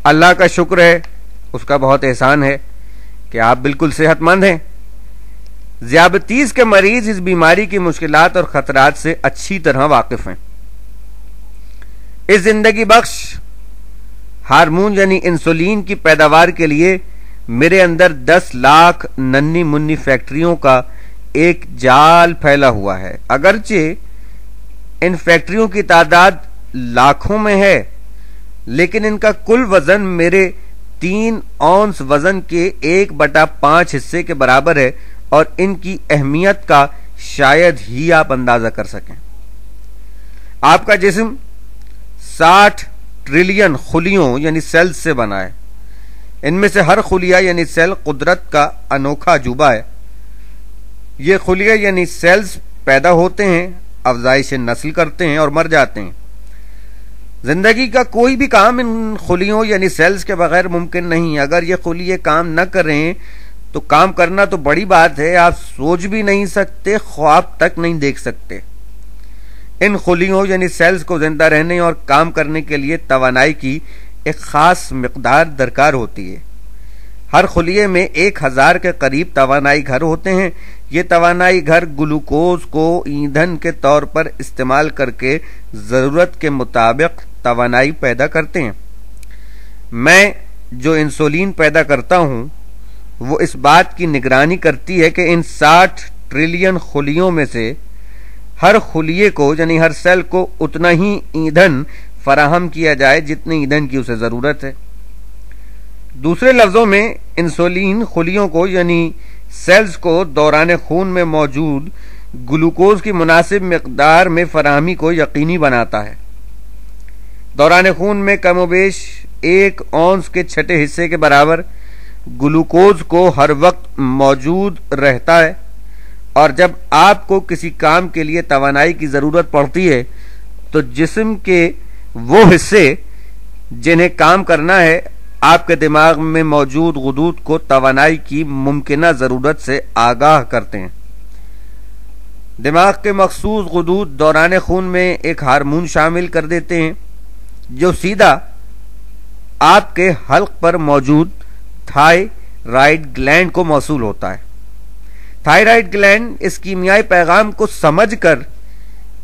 اللہ کا شکر ہے، اس کا بہت احسان ہے کہ آپ بالکل صحت مند ہیں۔ ذیابطیس کے مریض اس بیماری کی مشکلات اور خطرات سے اچھی طرح واقف ہیں۔ اس زندگی بخش ہارمون یعنی انسولین کی پیداوار کے لیے میرے اندر 10 لاکھ ننھی منی فیکٹریوں کا ایک جال پھیلا ہوا ہے۔ اگرچہ ان فیکٹریوں کی تعداد لاکھوں میں ہے، لیکن ان کا کل وزن میرے 3 اونس وزن کے 1/5 حصے کے برابر ہے، اور ان کی اہمیت کا شاید ہی آپ اندازہ کر سکیں۔ آپ کا جسم 60 ٹریلین خلیوں یعنی سیلز سے بنا ہے۔ ان میں سے ہر خلیہ یعنی سیل قدرت کا انوکھا عجوبہ ہے۔ یہ خلیہ یعنی سیلز پیدا ہوتے ہیں، افزائش نسل کرتے ہیں اور مر جاتے ہیں۔ زندگی کا کوئی بھی کام ان خلیوں یعنی سیلز کے بغیر ممکن نہیں۔ اگر یہ خلیے کام نہ کریں تو کام کرنا تو بڑی بات ہے، آپ سوچ بھی نہیں سکتے، خواب تک نہیں دیکھ سکتے۔ ان خلیوں یعنی سیلز کو زندہ رہنے اور کام کرنے کے لیے توانائی کی ایک خاص مقدار درکار ہوتی ہے۔ ہر خلیے میں 1000 کے قریب توانائی گھر ہوتے ہیں۔ یہ توانائی گھر گلوکوز کو ایندھن کے طور پر استعمال کر کے ضرورت کے مطابق توانائی پیدا کرتے ہیں۔ میں جو انسولین پیدا کرتا ہوں وہ اس بات کی نگرانی کرتی ہے کہ ان 60 ٹریلین خلیوں میں سے ہر خلیے کو یعنی ہر سیل کو اتنا ہی ایندھن فراہم کیا جائے جتنے ایندھن کی اسے ضرورت ہے۔ دوسرے لفظوں میں انسولین خلیوں کو یعنی سیلز کو دوران خون میں موجود گلوکوز کی مناسب مقدار میں فراہمی کو یقینی بناتا ہے۔ دوران خون میں کم و بیش 1 اونس کے 6 حصے کے برابر گلوکوز کو ہر وقت موجود رہتا ہے، اور جب آپ کو کسی کام کے لیے توانائی کی ضرورت پڑتی ہے تو جسم کے وہ حصے جنہیں کام کرنا ہے آپ کے دماغ میں موجود غدود کو توانائی کی ممکنہ ضرورت سے آگاہ کرتے ہیں۔ دماغ کے مخصوص غدود دوران خون میں ایک ہارمون شامل کر دیتے ہیں جو سیدھا آپ کے حلق پر موجود تھائرائیڈ گلینڈ کو موصول ہوتا ہے۔ تھائرائیڈ گلینڈ اس کیمیائی پیغام کو سمجھ کر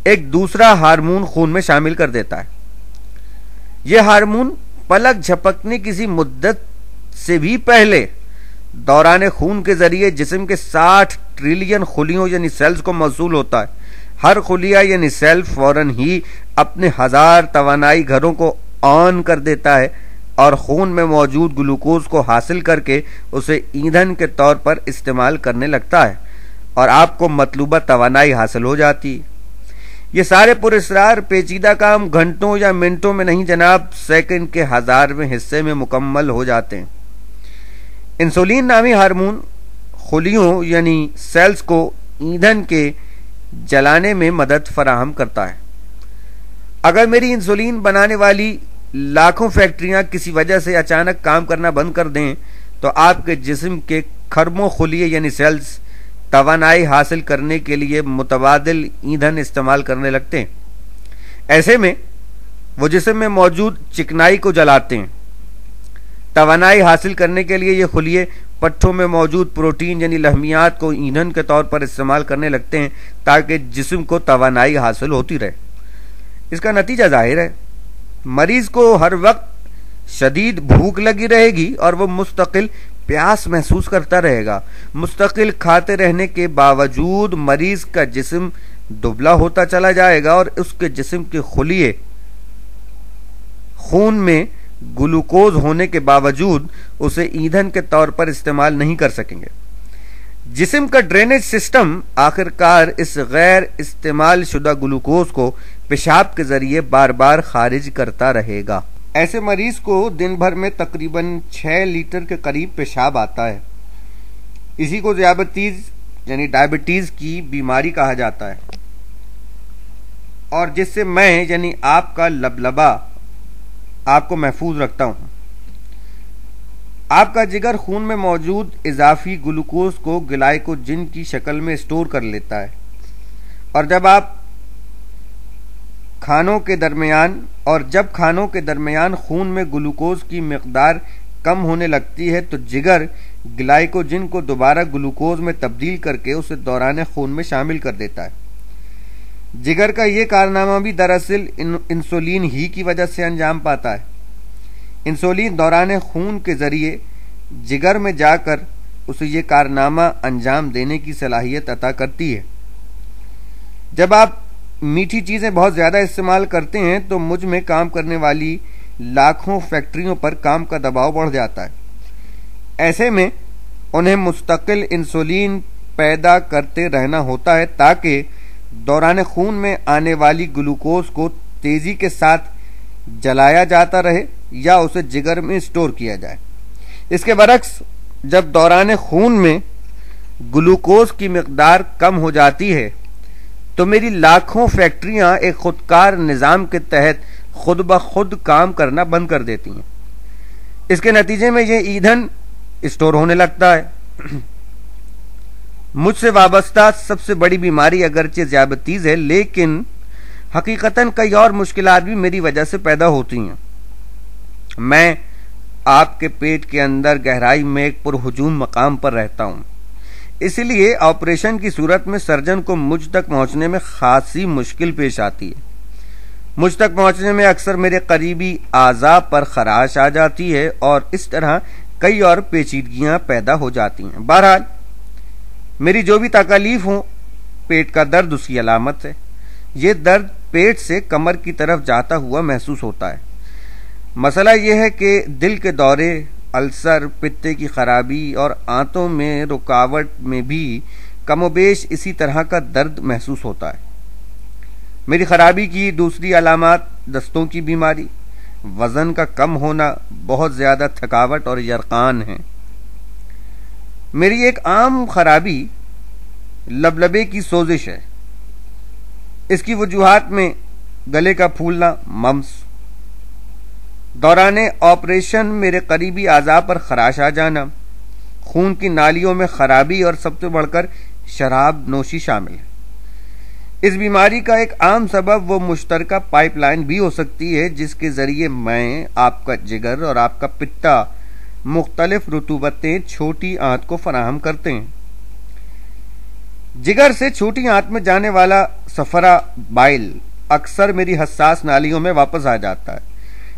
ایک دوسرا ہارمون خون میں شامل کر دیتا ہے۔ یہ ہارمون پلک جھپکنے کسی مدت سے بھی پہلے دوران خون کے ذریعے جسم کے 60 ٹریلین خلیوں یعنی سیلز کو موصول ہوتا ہے۔ ہر خلیہ یعنی سیل فوراً ہی اپنے 1000 توانائی گھروں کو آن کر دیتا ہے اور خون میں موجود گلوکوز کو حاصل کر کے اسے ایندھن کے طور پر استعمال کرنے لگتا ہے، اور آپ کو مطلوبہ توانائی حاصل ہو جاتی ہے۔ یہ سارے پراسرار پیچیدہ کام گھنٹوں یا منٹوں میں نہیں جناب، سیکنڈ کے 1000ویں حصے میں مکمل ہو جاتے ہیں۔ انسولین نامی ہارمون خلیوں یعنی سیلز کو ایندھن کے جلانے میں مدد فراہم کرتا ہے۔ اگر میری انسولین بنانے والی لاکھوں فیکٹریاں کسی وجہ سے اچانک کام کرنا بند کر دیں تو آپ کے جسم کے کھربوں خلیے یعنی سیلز توانائی حاصل کرنے کے لیے متبادل ایندھن استعمال کرنے لگتے ہیں۔ ایسے میں وہ جسم میں موجود چکنائی کو جلاتے ہیں۔ توانائی حاصل کرنے کے لیے یہ خلیے پٹھوں میں موجود پروٹین یعنی لحمیات کو ایندھن کے طور پر استعمال کرنے لگتے ہیں تاکہ جسم کو توانائی حاصل ہوتی رہے۔ اس کا نتیجہ ظاہر ہے، مریض کو ہر وقت شدید بھوک لگی رہے گی اور وہ مستقل پیاس محسوس کرتا رہے گا۔ مستقل کھاتے رہنے کے باوجود مریض کا جسم دبلا ہوتا چلا جائے گا اور اس کے جسم کے خلیے خون میں گلوکوز ہونے کے باوجود اسے ایندھن کے طور پر استعمال نہیں کر سکیں گے۔ جسم کا ڈرینیج سسٹم آخر کار اس غیر استعمال شدہ گلوکوز کو پیشاب کے ذریعے بار بار خارج کرتا رہے گا۔ ایسے مریض کو دن بھر میں تقریباً 6 لیٹر کے قریب پیشاب آتا ہے۔ اسی کو ذیابطیس یعنی ڈائبٹیز کی بیماری کہا جاتا ہے، اور جس سے میں یعنی آپ کا لبلبا آپ کو محفوظ رکھتا ہوں۔ آپ کا جگر خون میں موجود اضافی گلوکوز کو گلائکوجن کی شکل میں اسٹور کر لیتا ہے، اور جب آپ کھانوں کے درمیان اور جب کھانوں کے درمیان خون میں گلوکوز کی مقدار کم ہونے لگتی ہے تو جگر گلائکوجن کو دوبارہ گلوکوز میں تبدیل کر کے اسے دوران خون میں شامل کر دیتا ہے۔ جگر کا یہ کارنامہ بھی دراصل انسولین ہی کی وجہ سے انجام پاتا ہے۔ انسولین دوران خون کے ذریعے جگر میں جا کر اسے یہ کارنامہ انجام دینے کی صلاحیت عطا کرتی ہے۔ جب آپ میٹھی چیزیں بہت زیادہ استعمال کرتے ہیں تو مجھ میں کام کرنے والی لاکھوں فیکٹریوں پر کام کا دباؤ بڑھ جاتا ہے۔ ایسے میں انہیں مستقل انسولین پیدا کرتے رہنا ہوتا ہے تاکہ دوران خون میں آنے والی گلوکوز کو تیزی کے ساتھ جلایا جاتا رہے یا اسے جگر میں اسٹور کیا جائے۔ اس کے برعکس جب دوران خون میں گلوکوز کی مقدار کم ہو جاتی ہے تو میری لاکھوں فیکٹریاں ایک خودکار نظام کے تحت خود بخود کام کرنا بند کر دیتی ہیں۔ اس کے نتیجے میں یہ ایندھن اسٹور ہونے لگتا ہے۔ مجھ سے وابستہ سب سے بڑی بیماری اگرچہ ذیابطیس ہے، لیکن حقیقتاً کئی اور مشکلات بھی میری وجہ سے پیدا ہوتی ہیں۔ میں آپ کے پیٹ کے اندر گہرائی میں ایک پرہجوم مقام پر رہتا ہوں، اس لیے آپریشن کی صورت میں سرجن کو مجھ تک پہنچنے میں خاصی مشکل پیش آتی ہے۔ مجھ تک پہنچنے میں اکثر میرے قریبی اعضاء پر خراش آ جاتی ہے اور اس طرح کئی اور پیچیدگیاں پیدا ہو جاتی ہیں۔ بہرحال میری جو بھی تکالیف ہوں، پیٹ کا درد اس کی علامت ہے۔ یہ درد پیٹ سے کمر کی طرف جاتا ہوا محسوس ہوتا ہے۔ مسئلہ یہ ہے کہ دل کے دورے، السر، پتے کی خرابی اور آنتوں میں رکاوٹ میں بھی کم و بیش اسی طرح کا درد محسوس ہوتا ہے۔ میری خرابی کی دوسری علامات دستوں کی بیماری، وزن کا کم ہونا، بہت زیادہ تھکاوٹ اور یرقان ہیں۔ میری ایک عام خرابی لبلبے کی سوزش ہے۔ اس کی وجوہات میں گلے کا پھولنا، ممس، دوران آپریشن میرے قریبی اعضاء پر خراش آ جانا، خون کی نالیوں میں خرابی اور سب سے بڑھ کر شراب نوشی شامل ہے۔ اس بیماری کا ایک عام سبب وہ مشترکہ پائپ لائن بھی ہو سکتی ہے جس کے ذریعے میں، آپ کا جگر اور آپ کا پتا مختلف رطوبتیں چھوٹی آنت کو فراہم کرتے ہیں۔ جگر سے چھوٹی آنت میں جانے والا صفرا بائل اکثر میری حساس نالیوں میں واپس آ جاتا ہے۔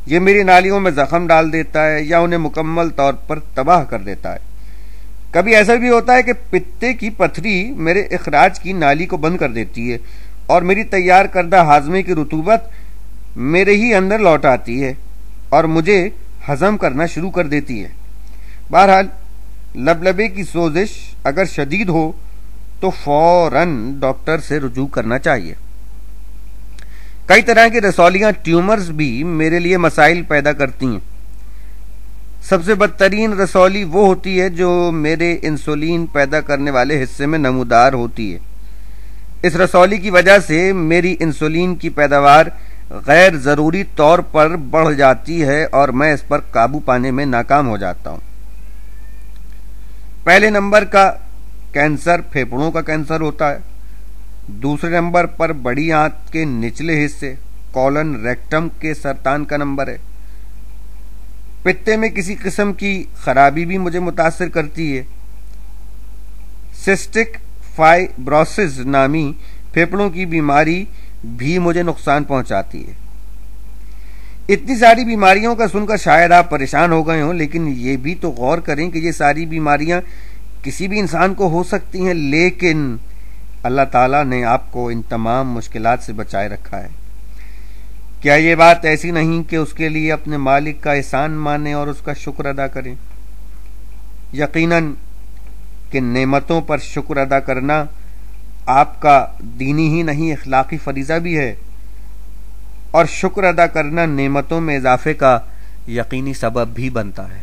یہ میری نالیوں میں زخم ڈال دیتا ہے یا انہیں مکمل طور پر تباہ کر دیتا ہے۔ کبھی ایسا بھی ہوتا ہے کہ پتے کی پتھری میرے اخراج کی نالی کو بند کر دیتی ہے اور میری تیار کردہ ہاضمے کی رطوبت میرے ہی اندر لوٹ آتی ہے اور مجھے ہضم کرنا شروع کر دیتی ہے۔ بہرحال لبلبے کی سوزش اگر شدید ہو تو فوراً ڈاکٹر سے رجوع کرنا چاہیے۔ کئی طرح کی رسولیاں، ٹیومرز بھی میرے لیے مسائل پیدا کرتی ہیں۔ سب سے بدترین رسولی وہ ہوتی ہے جو میرے انسولین پیدا کرنے والے حصے میں نمودار ہوتی ہے۔ اس رسولی کی وجہ سے میری انسولین کی پیداوار غیر ضروری طور پر بڑھ جاتی ہے اور میں اس پر قابو پانے میں ناکام ہو جاتا ہوں۔ پہلے نمبر کا کینسر پھیپھڑوں کا کینسر ہوتا ہے۔ دوسرے نمبر پر بڑی آنت کے نچلے حصے، کولن ریکٹم کے سرطان کا نمبر ہے۔ پتے میں کسی قسم کی خرابی بھی مجھے متاثر کرتی ہے۔ سسٹک فائبروسس نامی پھیپھڑوں کی بیماری بھی مجھے نقصان پہنچاتی ہے۔ اتنی ساری بیماریوں کا سن کر شاید آپ پریشان ہو گئے ہوں، لیکن یہ بھی تو غور کریں کہ یہ ساری بیماریاں کسی بھی انسان کو ہو سکتی ہیں، لیکن اللہ تعالیٰ نے آپ کو ان تمام مشکلات سے بچائے رکھا ہے۔ کیا یہ بات ایسی نہیں کہ اس کے لیے اپنے مالک کا احسان مانیں اور اس کا شکر ادا کریں؟ یقیناً کہ نعمتوں پر شکر ادا کرنا آپ کا دینی ہی نہیں اخلاقی فریضہ بھی ہے، اور شکر ادا کرنا نعمتوں میں اضافے کا یقینی سبب بھی بنتا ہے۔